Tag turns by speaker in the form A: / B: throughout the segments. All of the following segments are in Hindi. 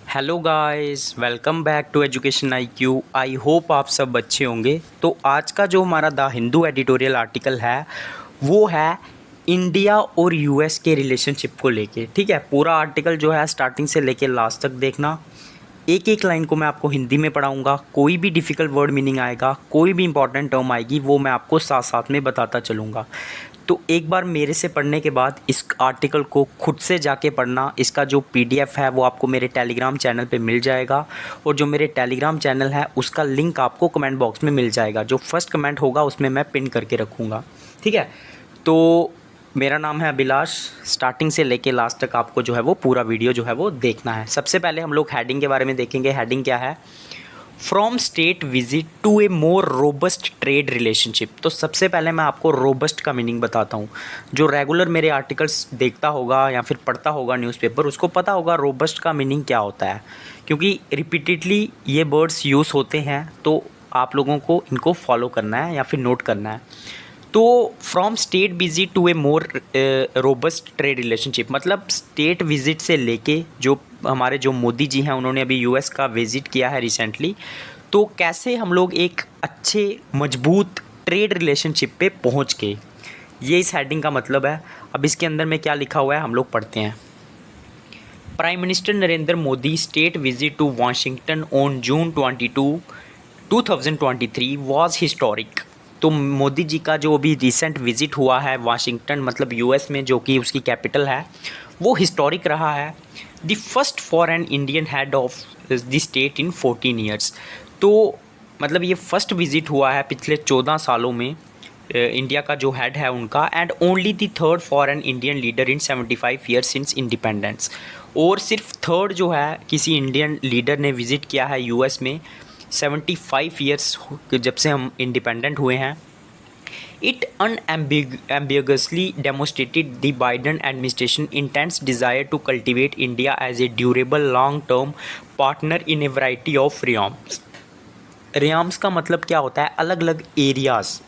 A: Hello guys, welcome back to education IQ। I hope आप सब अच्छे होंगे। तो आज का जो हमारा द हिंदू एडिटोरियल आर्टिकल है वो है इंडिया और यूएस के रिलेशनशिप को लेके। ठीक है, पूरा आर्टिकल जो है स्टार्टिंग से लेके लास्ट तक देखना। एक एक लाइन को मैं आपको हिंदी में पढ़ाऊंगा। कोई भी डिफ़िकल्ट वर्ड मीनिंग आएगा, कोई भी इंपॉर्टेंट टर्म आएगी, वो मैं आपको साथ साथ में बताता चलूँगा। तो एक बार मेरे से पढ़ने के बाद इस आर्टिकल को खुद से जाके पढ़ना। इसका जो PDF है वो आपको मेरे टेलीग्राम चैनल पे मिल जाएगा, और जो मेरे टेलीग्राम चैनल है उसका लिंक आपको कमेंट बॉक्स में मिल जाएगा। जो फर्स्ट कमेंट होगा उसमें मैं पिन करके रखूँगा। ठीक है, तो मेरा नाम है अभिलाष। स्टार्टिंग से लेके लास्ट तक आपको जो है वो पूरा वीडियो जो है वो देखना है। सबसे पहले हम लोग हेडिंग के बारे में देखेंगे। हेडिंग क्या है? From state visit to a more robust trade relationship. तो सबसे पहले मैं आपको रोबस्ट का मीनिंग बताता हूँ। जो रेगुलर मेरे आर्टिकल्स देखता होगा या फिर पढ़ता होगा न्यूज़पेपर, उसको पता होगा रोबस्ट का मीनिंग क्या होता है, क्योंकि रिपीटेडली ये वर्ड्स यूज़ होते हैं। तो आप लोगों को इनको फॉलो करना है या फिर नोट करना है। तो from state visit to a more robust trade relationship, मतलब स्टेट विजिट से लेके जो हमारे जो मोदी जी हैं उन्होंने अभी US का विज़िट किया है रिसेंटली, तो कैसे हम लोग एक अच्छे मजबूत ट्रेड रिलेशनशिप पे पहुंच गए, ये इस हेडिंग का मतलब है। अब इसके अंदर में क्या लिखा हुआ है हम लोग पढ़ते हैं। Prime minister Narendra Modi state visit to Washington on June 22, 2023 was historic. तो मोदी जी का जो अभी रिसेंट विजिट हुआ है वाशिंगटन, मतलब US में, जो कि उसकी कैपिटल है, वो हिस्टोरिक रहा है। The first for an Indian head of the state in 14 years. तो मतलब ये फर्स्ट विजिट हुआ है पिछले 14 सालों में इंडिया का जो हेड है उनका, and only the third for an Indian leader in 75 years since independence. और सिर्फ थर्ड जो है किसी इंडियन लीडर ने विज़िट किया है US में 75 ईयर्स जब से हम इंडिपेंडेंट हुए हैं। It unambiguously demonstrated the Biden administration intense desire to cultivate India as a durable long-term partner in a variety of realms। realms का मतलब क्या होता है? अलग अलग एरियाज।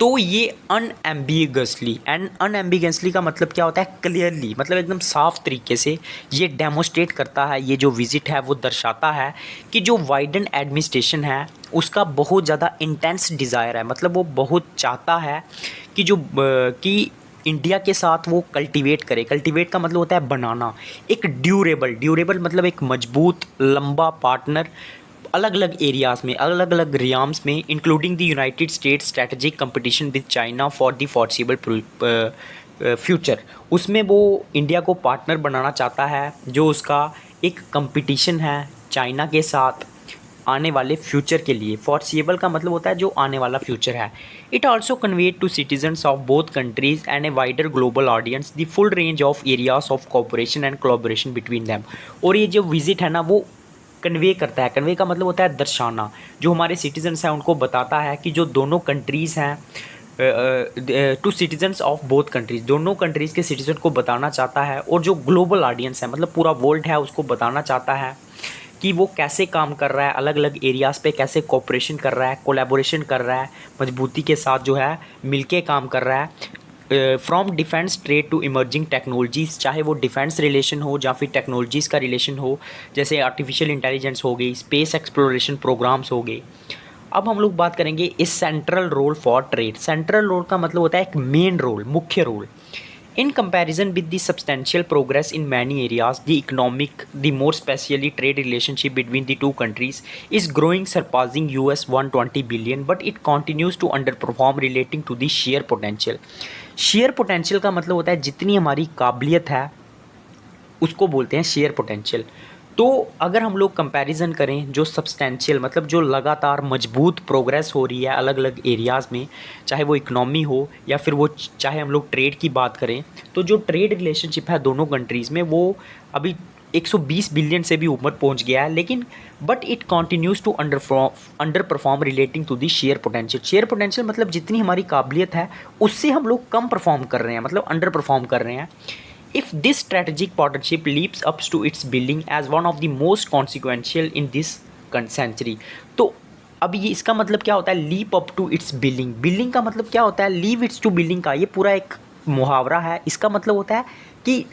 A: तो ये अनएम्बिगसली, एंड अनएम्बिगसली का मतलब क्या होता है? क्लियरली, मतलब एकदम साफ तरीके से ये डेमोस्ट्रेट करता है। ये जो विज़िट है वो दर्शाता है कि जो बाइडेन एडमिनिस्ट्रेशन है उसका बहुत ज़्यादा इंटेंस डिज़ायर है, मतलब वो बहुत चाहता है कि कि इंडिया के साथ वो कल्टीवेट करे। कल्टीवेट का मतलब होता है बनाना, एक ड्यूरेबल मतलब एक मजबूत लंबा पार्टनर अलग अलग एरियाज़ में, अलग अलग रियाम्स में, including the United States strategic competition with China for the foreseeable future. उसमें वो इंडिया को पार्टनर बनाना चाहता है, जो उसका एक कंपटीशन है चाइना के साथ आने वाले फ्यूचर के लिए। फॉरसीबल का मतलब होता है जो आने वाला फ्यूचर है। It also conveyed to citizens of both countries and a wider global audience the full range of areas of cooperation and collaboration between them. और ये जो विजिट है ना वो कन्वे करता है। कन्वे का मतलब होता है दर्शाना। जो हमारे सिटीजन्स हैं उनको बताता है कि जो दोनों कंट्रीज़ हैं, to citizens of both countries, दोनों कंट्रीज़ के सिटीजन को बताना चाहता है। और जो ग्लोबल ऑडियंस है, मतलब पूरा वर्ल्ड है, उसको बताना चाहता है कि वो कैसे काम कर रहा है, अलग अलग एरियाज़ पे कैसे कोऑपरेशन कर रहा है, कोलैबोरेशन कर रहा है, मजबूती के साथ जो है मिलके काम कर रहा है। From defence trade to emerging technologies, चाहे वो डिफेंस रिलेशन हो या फिर टेक्नोलॉजीज़ का रिलेशन हो, जैसे आर्टिफिशियल इंटेलिजेंस हो गई, स्पेस एक्सप्लोरेशन प्रोग्राम्स हो गए। अब हम लोग बात करेंगे इस central role for trade. Central role का मतलब होता है एक मेन रोल, मुख्य role. In comparison with the substantial progress in many areas, the more specially trade relationship between the two countries is growing, surpassing US 120 billion, but it continues to underperform relating to the sheer potential। Share potential का मतलब होता है जितनी हमारी काबिलियत है उसको बोलते हैं शेयर पोटेंशियल। तो अगर हम लोग कंपैरिजन करें, जो सब्सटेंशियल मतलब जो लगातार मजबूत प्रोग्रेस हो रही है अलग अलग एरियाज़ में, चाहे वो इकनॉमी हो या फिर वो चाहे हम लोग ट्रेड की बात करें, तो जो ट्रेड रिलेशनशिप है दोनों कंट्रीज़ में वो अभी 120 बिलियन से भी ऊपर पहुंच गया है। लेकिन but it continues to underperform relating to the share potential. Share potential मतलब जितनी हमारी काबिलियत है उससे हम लोग कम परफॉर्म कर रहे हैं, मतलब अंडर परफॉर्म कर रहे हैं। If this strategic partnership leaps up to its billing as one of the most consequential in this century। तो अब ये इसका मतलब क्या होता है? Leap up to its billing. Billing का मतलब क्या होता है? लीव इट्स टू बिलिंग का ये पूरा एक मुहावरा है। इसका मतलब होता है कि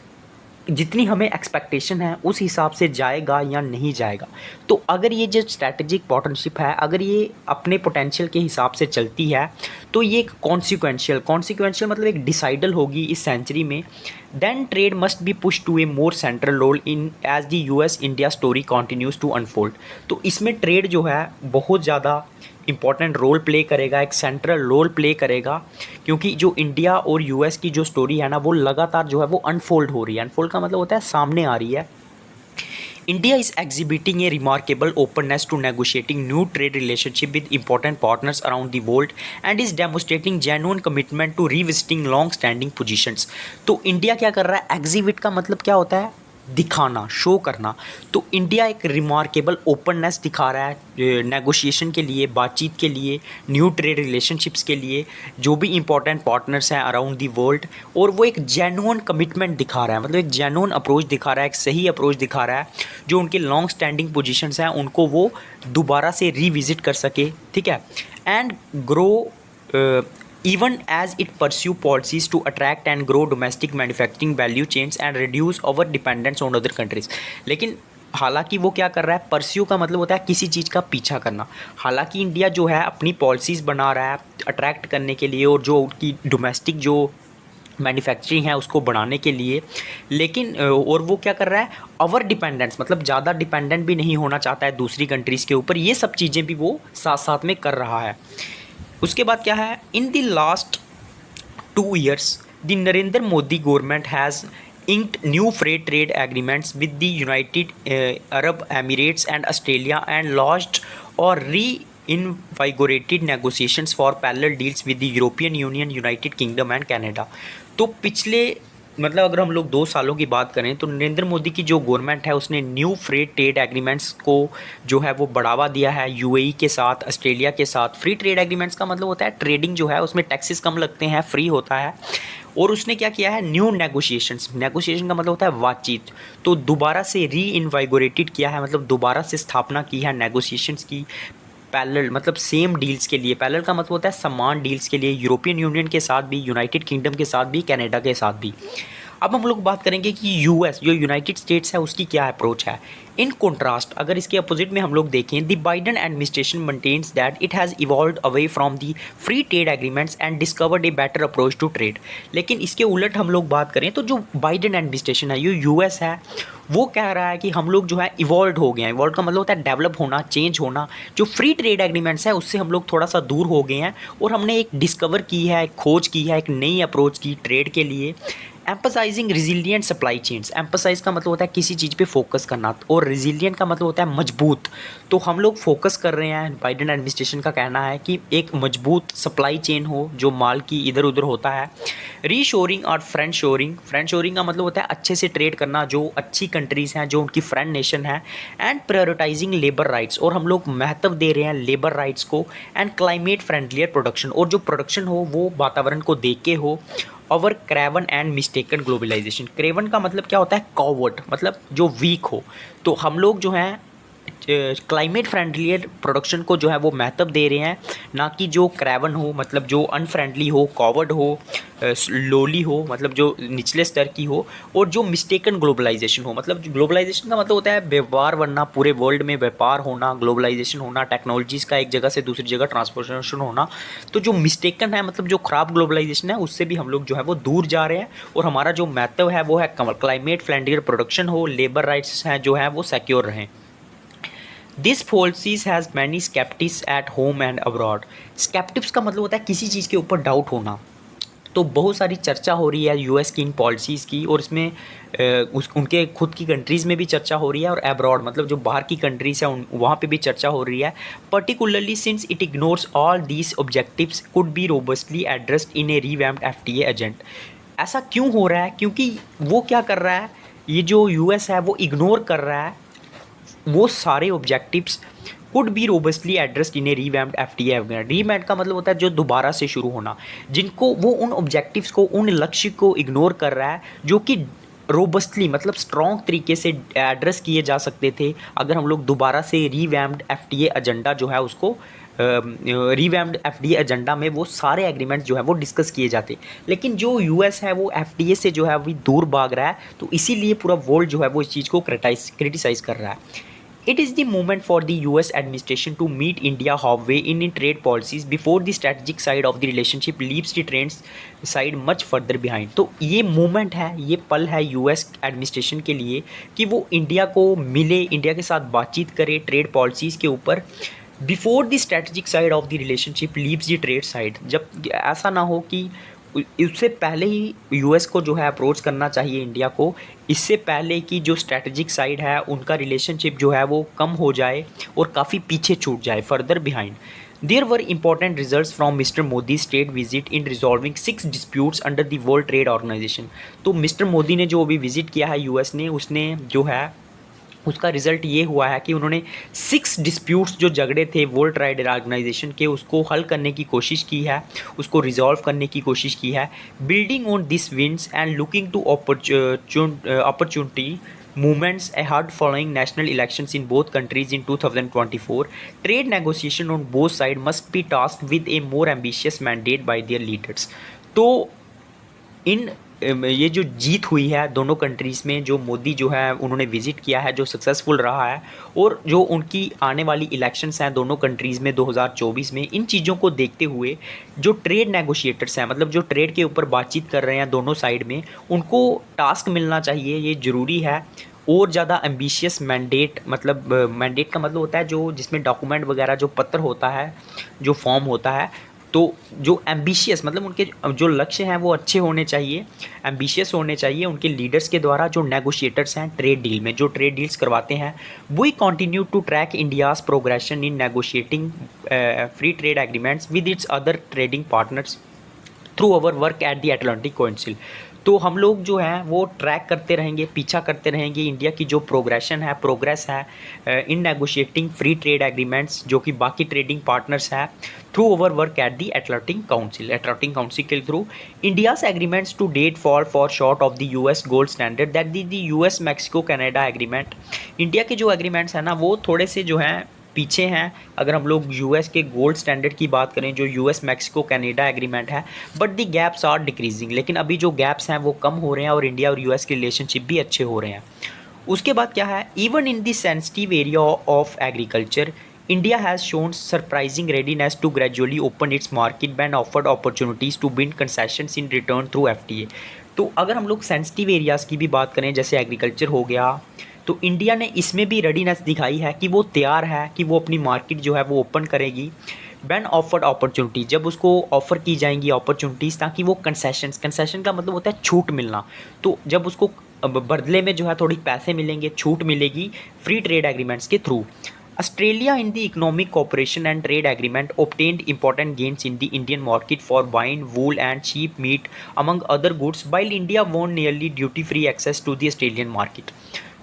A: जितनी हमें एक्सपेक्टेशन है उस हिसाब से जाएगा या नहीं जाएगा। तो अगर ये जो स्ट्रैटेजिक पार्टनरशिप है अगर ये अपने पोटेंशियल के हिसाब से चलती है तो ये एक कॉन्सिक्वेंशियल मतलब एक डिसाइडल होगी इस सेंचुरी में। Then trade must be push to a more central role in as the US India story continues to unfold. तो इसमें ट्रेड जो है बहुत ज़्यादा इंपॉर्टेंट रोल प्ले करेगा, एक सेंट्रल रोल प्ले करेगा, क्योंकि जो इंडिया और यूएस की जो स्टोरी है ना वो लगातार जो है वो अनफोल्ड हो रही है। अनफोल्ड का मतलब होता है सामने आ रही है। India is exhibiting a remarkable openness to negotiating new trade relationship with important partners around the world and is demonstrating genuine commitment to revisiting long-standing positions। तो इंडिया क्या कर रहा है? एग्जिबिट का मतलब क्या होता है? दिखाना, शो करना। तो इंडिया एक रिमार्केबल ओपननेस दिखा रहा है नेगोशिएशन के लिए, बातचीत के लिए, न्यू ट्रेड रिलेशनशिप्स के लिए, जो भी इंपॉर्टेंट पार्टनर्स हैं अराउंड दी वर्ल्ड। और वो एक जेन्युइन कमिटमेंट दिखा रहा है, मतलब एक जेन्युइन अप्रोच दिखा रहा है, एक सही अप्रोच दिखा रहा है, जो उनके लॉन्ग स्टैंडिंग पोजीशंस हैं उनको वो दोबारा से रिविजिट कर सके, ठीक है, and grow even as it pursue policies to attract and grow domestic manufacturing value chains and reduce our dependence on other countries। लेकिन हालांकि वो क्या कर रहा है? परस्यू का मतलब होता है किसी चीज़ का पीछा करना। हालांकि इंडिया जो है अपनी पॉलिसीज़ बना रहा है अट्रैक्ट करने के लिए और जो उनकी डोमेस्टिक जो मैन्युफैक्चरिंग है उसको बढ़ाने के लिए, लेकिन और वो क्या कर रहा है? ओवर डिपेंडेंस मतलब ज़्यादा डिपेंडेंट भी नहीं होना चाहता है दूसरी कंट्रीज़ के ऊपर। ये सब चीज़ें भी वो साथ साथ में कर रहा है। उसके बाद क्या है? In the last 2 years the Narendra Modi government has inked new free trade agreements with the United Arab Emirates and Australia and launched or reinvigorated negotiations for parallel deals with the European Union, United Kingdom and Canada। तो पिछले मतलब अगर हम लोग 2 सालों की बात करें तो नरेंद्र मोदी की जो गवर्नमेंट है उसने न्यू फ्री ट्रेड एग्रीमेंट्स को जो है वो बढ़ावा दिया है यूएई के साथ, ऑस्ट्रेलिया के साथ। फ्री ट्रेड एग्रीमेंट्स का मतलब होता है ट्रेडिंग जो है उसमें टैक्सेस कम लगते हैं, फ्री होता है। और उसने क्या किया है? न्यू नेगोशिएशन का मतलब होता है बातचीत। तो दोबारा से रीइनवाइगोरेटेड किया है, मतलब दोबारा से स्थापना की है नेगोशिएशंस की, पैरेलल मतलब सेम डील्स के लिए। पैरेलल का मतलब होता है समान डील्स के लिए, यूरोपियन यूनियन के साथ भी, यूनाइटेड किंगडम के साथ भी, कनाडा के साथ भी। अब हम लोग बात करेंगे कि यूएस जो यूनाइटेड स्टेट्स है उसकी क्या अप्रोच है। इन कॉन्ट्रास्ट अगर इसके अपोजिट में हम लोग देखें, the Biden administration maintains that it has evolved away from the free trade agreements and discovered a better approach to trade. लेकिन इसके उलट हम लोग बात करें तो जो बाइडन एडमिनिस्ट्रेशन है, ये यूएस है, वो कह रहा है कि हम लोग जो है इवॉल्व हो गए हैं। इवॉल्व का मतलब होता है डेवलप होना, चेंज होना। जो फ्री ट्रेड एग्रीमेंट्स है उससे हम लोग थोड़ा सा दूर हो गए हैं और हमने एक डिस्कवर की है, एक खोज की है, एक नई अप्रोच की ट्रेड के लिए। एम्पसाइजिंग रिजिलियंट सप्लाई चेन्स। एम्पसाइज का मतलब होता है किसी चीज़ पे फोकस करना, और रिजिलियंट का मतलब होता है मजबूत। तो हम लोग फोकस कर रहे हैं, बाइडन एडमिनिस्ट्रेशन का कहना है कि एक मजबूत सप्लाई चेन हो जो माल की इधर उधर होता है। रीशोरिंग और फ्रेंड शोरिंग। फ्रेंड शोरिंग का मतलब होता है अच्छे से ट्रेड करना, जो अच्छी कंट्रीज़ हैं, जो उनकी फ्रेंड नेशन है। एंड प्रायोरिटाइजिंग लेबर राइट्स, और हम लोग महत्व दे रहे हैं लेबर राइट्स को। एंड क्लाइमेट फ्रेंडलियर प्रोडक्शन, और जो प्रोडक्शन हो वो वातावरण को देख के हो। Over craven and mistaken globalisation. Craven का मतलब क्या होता है? कॉवर्ड, मतलब जो वीक हो। तो हम लोग जो हैं क्लाइमेट फ्रेंडलियर प्रोडक्शन को जो है वो महत्व दे रहे हैं, ना कि जो क्रेवन हो, मतलब जो अनफ्रेंडली हो, कॉवर्ड हो, लोली हो, मतलब जो निचले स्तर की हो, और जो मिस्टेकन ग्लोबलाइजेशन हो। मतलब ग्लोबलाइजेशन का मतलब होता है व्यापार बनना, पूरे वर्ल्ड में व्यापार होना, ग्लोबलाइजेशन होना, टेक्नोलॉजीज़ का एक जगह से दूसरी जगह ट्रांसपोर्टेशन होना। तो जो मिस्टेकन है मतलब जो ख़राब ग्लोबलाइजेशन है उससे भी हम लोग जो है वो दूर जा रहे हैं, और हमारा जो महत्व है वो है क्लाइमेट फ्रेंडलियर प्रोडक्शन हो, लेबर राइट्स हैं जो हैं वो सिक्योर रहें। This policies has many sceptics at home and abroad. Sceptics का मतलब होता है किसी चीज़ के ऊपर डाउट होना। तो बहुत सारी चर्चा हो रही है यूएस की इन पॉलिसीज़ की, और इसमें उनके खुद की कंट्रीज़ में भी चर्चा हो रही है, और अब्रॉड मतलब जो बाहर की कंट्रीज़ हैं वहाँ पे भी चर्चा हो रही है। Particularly since it ignores all these objectives could be robustly addressed in a revamped FTA agent. ऐसा क्यों हो रहा है? क्योंकि वो क्या कर रहा है, ये जो यूएस है वो इग्नोर कर रहा है वो सारे objectives could be robustly addressed in a revamped FTA. Revamped का मतलब होता है जो दोबारा से शुरू होना, जिनको वो उन ऑब्जेक्टिव्स को, उन लक्ष्य को इग्नोर कर रहा है जो कि रोबस्टली मतलब स्ट्रॉन्ग तरीके से एड्रेस किए जा सकते थे अगर हम लोग दोबारा से रीवैम्प्ड एफटीए एजेंडा जो है उसको रीवैम्प्ड एफडीए एजेंडा में वो सारे एग्रीमेंट जो है वो डिस्कस किए जाते। लेकिन जो यूएस है वो एफडीए से जो है अभी दूर भाग रहा है, तो इसीलिए पूरा वर्ल्ड जो है वो इस चीज़ को क्रिटिसाइज़ कर रहा है। It is the moment for the US administration to meet India halfway in trade policies before the strategic side of the relationship leaves the trade side much further behind। तो ये मोमेंट है, ये पल है यूएस एडमिनिस्ट्रेशन के लिए कि वो इंडिया को मिले, इंडिया के साथ बातचीत करे ट्रेड पॉलिसीज़ के ऊपर before the strategic side of the relationship leaves the trade side. जब ऐसा ना हो कि उससे पहले ही यूएस को जो है अप्रोच करना चाहिए इंडिया को, इससे पहले कि जो स्ट्रैटेजिक साइड है उनका रिलेशनशिप जो है वो कम हो जाए और काफ़ी पीछे छूट जाए, further behind. There were important results from Mister Modi state visit in resolving 6 disputes under the World Trade Organization. तो मिस्टर मोदी ने जो अभी विजिट किया है यूएस ने, उसने जो है उसका रिज़ल्ट ये हुआ है कि उन्होंने 6 डिस्प्यूट्स जो झगड़े थे वर्ल्ड ट्रेड ऑर्गेनाइजेशन के, उसको हल करने की कोशिश की है, उसको रिजॉल्व करने की कोशिश की है। Building on this wins and looking to opportunity movements ahead following national elections in both countries in 2024, trade negotiation on both sides must be tasked with a more ambitious mandate by their leaders। तो इन ये जो जीत हुई है दोनों कंट्रीज़ में, जो मोदी जो है उन्होंने विज़िट किया है, जो सक्सेसफुल रहा है, और जो उनकी आने वाली इलेक्शंस हैं दोनों कंट्रीज़ में 2024 में, इन चीज़ों को देखते हुए जो ट्रेड नेगोशिएटर्स हैं, मतलब जो ट्रेड के ऊपर बातचीत कर रहे हैं दोनों साइड में, उनको टास्क मिलना चाहिए, ये ज़रूरी है। और ज़्यादा एम्बिशियस मैंडेट, मतलब मैंडेट का मतलब होता है जो जिसमें डॉक्यूमेंट वगैरह जो पत्र होता है, जो फॉर्म होता है, तो जो एम्बिशियस मतलब उनके जो लक्ष्य हैं वो अच्छे होने चाहिए, एम्बिशियस होने चाहिए उनके लीडर्स के द्वारा, जो नेगोशिएटर्स हैं ट्रेड डील में, जो ट्रेड डील्स करवाते हैं। We continue to track India's progression in negotiating free trade agreements with its other trading partners through our work at the Atlantic Council. तो हम लोग जो हैं वो ट्रैक करते रहेंगे, पीछा करते रहेंगे इंडिया की जो प्रोग्रेस है in negotiating free trade agreements, जो कि बाकी ट्रेडिंग पार्टनर्स हैं, through our work at the Atlantic Council के through. India's agreements to date for short of the US gold standard that the US Mexico Canada agreement. India के जो एग्रीमेंट्स हैं ना वो थोड़े से जो हैं पीछे हैं अगर हम लोग यूएस के गोल्ड स्टैंडर्ड की बात करें, जो यूएस मैक्सिको कनाडा एग्रीमेंट है, but the gaps are decreasing. लेकिन अभी जो गैप्स हैं वो कम हो रहे हैं और इंडिया और यूएस के रिलेशनशिप भी अच्छे हो रहे हैं। उसके बाद क्या है, even in the sensitive area of agriculture India has shown surprising readiness to gradually open its market and offered opportunities to win concessions in return through FTA. तो अगर हम लोग सेंसिटिव एरियाज़ की भी बात करें, जैसे एग्रीकल्चर हो गया, तो इंडिया ने इसमें भी रेडीनेस दिखाई है कि वो तैयार है कि वो अपनी मार्केट जो है वो ओपन करेगी व्हेन ऑफर्ड अपॉर्चुनिटी, जब उसको ऑफ़र की जाएंगी अपॉर्चुनिटीज़, ताकि वो कंसेशन का मतलब होता है छूट मिलना, तो जब उसको बदले में जो है थोड़ी पैसे मिलेंगे, छूट मिलेगी फ्री ट्रेड एग्रीमेंट्स के through. Australia in the economic cooperation and trade agreement obtained important gains in the Indian market for wine, wool and sheep meat among other goods, while India won nearly duty-free access to the Australian market।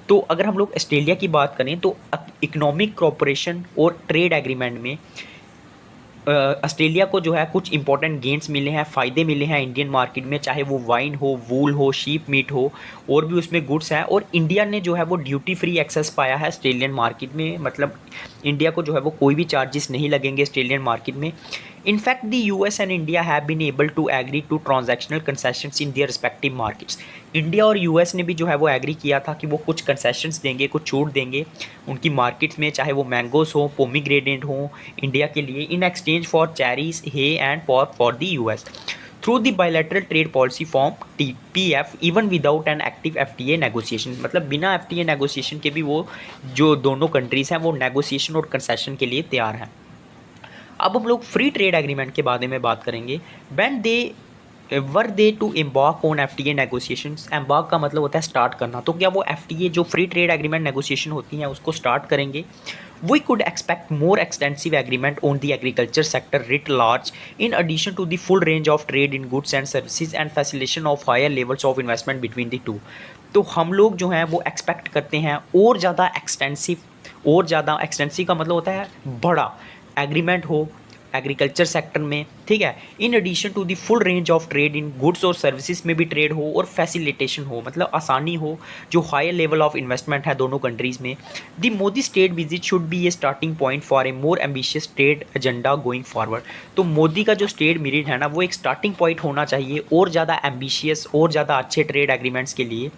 A: तो अगर हम लोग ऑस्ट्रेलिया की बात करें तो इकोनॉमिक कॉपरेशन और ट्रेड एग्रीमेंट में ऑस्ट्रेलिया को जो है कुछ इंपॉर्टेंट गेंस मिले हैं, फ़ायदे मिले हैं इंडियन मार्केट में, चाहे वो वाइन हो, वूल हो, शीप मीट हो, और भी उसमें गुड्स हैं। और इंडिया ने जो है वो ड्यूटी फ्री एक्सेस पाया है ऑस्ट्रेलियन मार्केट में, मतलब इंडिया को जो है वो कोई भी चार्जेस नहीं लगेंगे ऑस्ट्रेलियन मार्केट में। In fact, the US and India have been able to agree to transactional concessions in their respective markets। India और यूएस ने भी जो है वो एग्री किया था कि वो कुछ कंसेशंस देंगे, कुछ छूट देंगे उनकी मार्केट्स में, चाहे वो मैंगोस हो, पोमीग्रेनेट हो इंडिया के लिए, in exchange for cherries, hay and for the US through the bilateral trade policy forum TPF even without an active FTA negotiation. मतलब बिना FTA नेगोशिएशन के भी वो जो दोनों कंट्रीज़ हैं वो नेगोशिएशन और कंसेशन के लिए तैयार हैं। अब हम लोग फ्री ट्रेड एग्रीमेंट के बारे में बात करेंगे। When they to embark on FTA negotiations, embark का मतलब होता है स्टार्ट करना, तो क्या वो FTA जो फ्री ट्रेड एग्रीमेंट नेगोशिएशन होती हैं उसको स्टार्ट करेंगे। We could expect more extensive agreement on the agriculture sector writ large in addition to the full range of trade in goods and services and facilitation of higher levels of investment between the two. तो हम लोग जो हैं वो एक्सपेक्ट करते हैं और ज़्यादा एक्सटेंसिव का मतलब होता है बड़ा एग्रीमेंट हो, एग्रीकल्चर सेक्टर में, ठीक है। In addition to the full range of trade in goods और सर्विसेज में भी ट्रेड हो और फैसिलिटेशन हो, मतलब आसानी हो, जो हायर लेवल ऑफ इन्वेस्टमेंट है दोनों कंट्रीज़ में। The Modi state visit should be A starting point for a more ambitious trade agenda going forward. तो मोदी का जो स्टेट विजिट है ना, वो एक स्टार्टिंग पॉइंट होना चाहिए और ज़्यादा एम्बिशियस और ज़्यादा अच्छे ट्रेड एग्रीमेंट्स के लिए।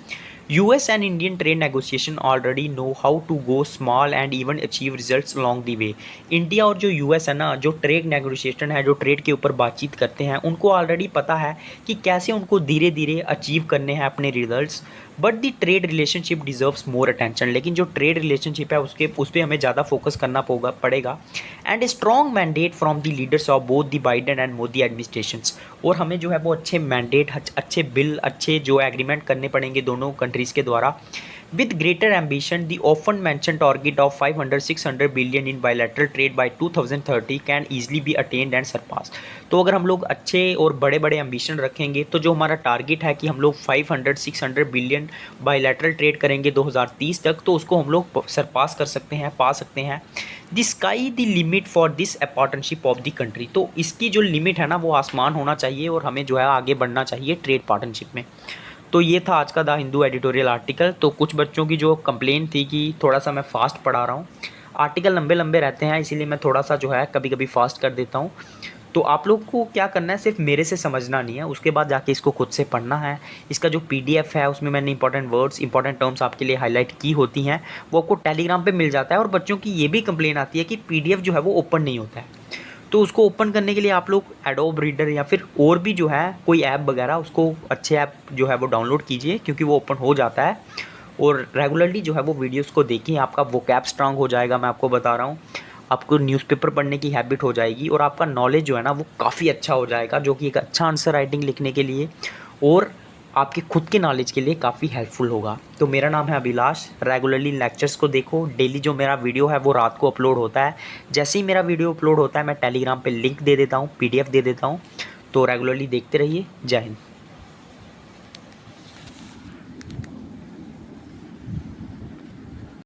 A: US and Indian trade negotiation already know how to go small and even achieve results along the way। India और जो US है ना, जो ट्रेड नेगोशिएशन है, जो ट्रेड के ऊपर बातचीत करते हैं, उनको ऑलरेडी पता है कि कैसे उनको धीरे धीरे अचीव करने हैं अपने results. But the trade relationship deserves more attention. लेकिन जो ट्रेड रिलेशनशिप है उस पर हमें ज़्यादा फोकस करना पड़ेगा। And a strong mandate from the leaders of both the Biden and Modi administrations. और हमें जो है वो अच्छे मैंडेट, अच्छे बिल, अच्छे जो एग्रीमेंट करने पड़ेंगे दोनों कंट्रीज़ के द्वारा। With greater ambition, the often mentioned target of 500-600 billion in bilateral trade by 2030 can easily be attained and surpassed। तो अगर हम लोग अच्छे और बड़े बड़े एम्बिशन रखेंगे तो जो हमारा टारगेट है कि हम लोग 500-600 बिलियन बायलैटरल ट्रेड करेंगे 2030 तक, तो उसको हम लोग सरपास कर सकते हैं, पा सकते हैं। The sky the limit for this partnership of the country. तो इसकी जो लिमिट है ना, वो आसमान होना चाहिए और हमें जो है आगे बढ़ना चाहिए ट्रेड पार्टनरशिप में। तो ये था आज का द हिंदू एडिटोरियल आर्टिकल। तो कुछ बच्चों की जो कंप्लेंट थी कि थोड़ा सा मैं फ़ास्ट पढ़ा रहा हूँ, आर्टिकल लंबे लंबे रहते हैं, इसीलिए मैं थोड़ा सा जो है कभी कभी फ़ास्ट कर देता हूँ। तो आप लोग को क्या करना है, सिर्फ मेरे से समझना नहीं है, उसके बाद जाके इसको खुद से पढ़ना है। इसका जो PDF है उसमें मैंने इंपॉर्टेंट वर्ड्स, इंपॉर्टेंट टर्म्स आपके लिए हाईलाइट की होती हैं, वो आपको टेलीग्राम पे मिल जाता है। और बच्चों की ये भी कंप्लेन आती है कि PDF जो है वो ओपन नहीं होता है। तो उसको ओपन करने के लिए आप लोग एडोब रीडर या फिर और भी जो है कोई ऐप वगैरह, उसको अच्छे ऐप जो है वो डाउनलोड कीजिए, क्योंकि वो ओपन हो जाता है। और रेगुलरली जो है वो वीडियोस को देखिए, आपका वोकैब स्ट्रांग हो जाएगा। मैं आपको बता रहा हूँ, आपको न्यूज़पेपर पढ़ने की हैबिट हो जाएगी और आपका नॉलेज जो है ना वो काफ़ी अच्छा हो जाएगा, जो कि एक अच्छा आंसर राइटिंग लिखने के लिए और आपके खुद के नॉलेज के लिए काफ़ी हेल्पफुल होगा। तो मेरा नाम है अभिलाष। रेगुलरली लेक्चर्स को देखो। डेली जो मेरा वीडियो है वो रात को अपलोड होता है। जैसे ही मेरा वीडियो अपलोड होता है मैं टेलीग्राम पे लिंक दे देता हूँ, PDF दे देता हूँ। तो रेगुलरली देखते रहिए। जय हिंद।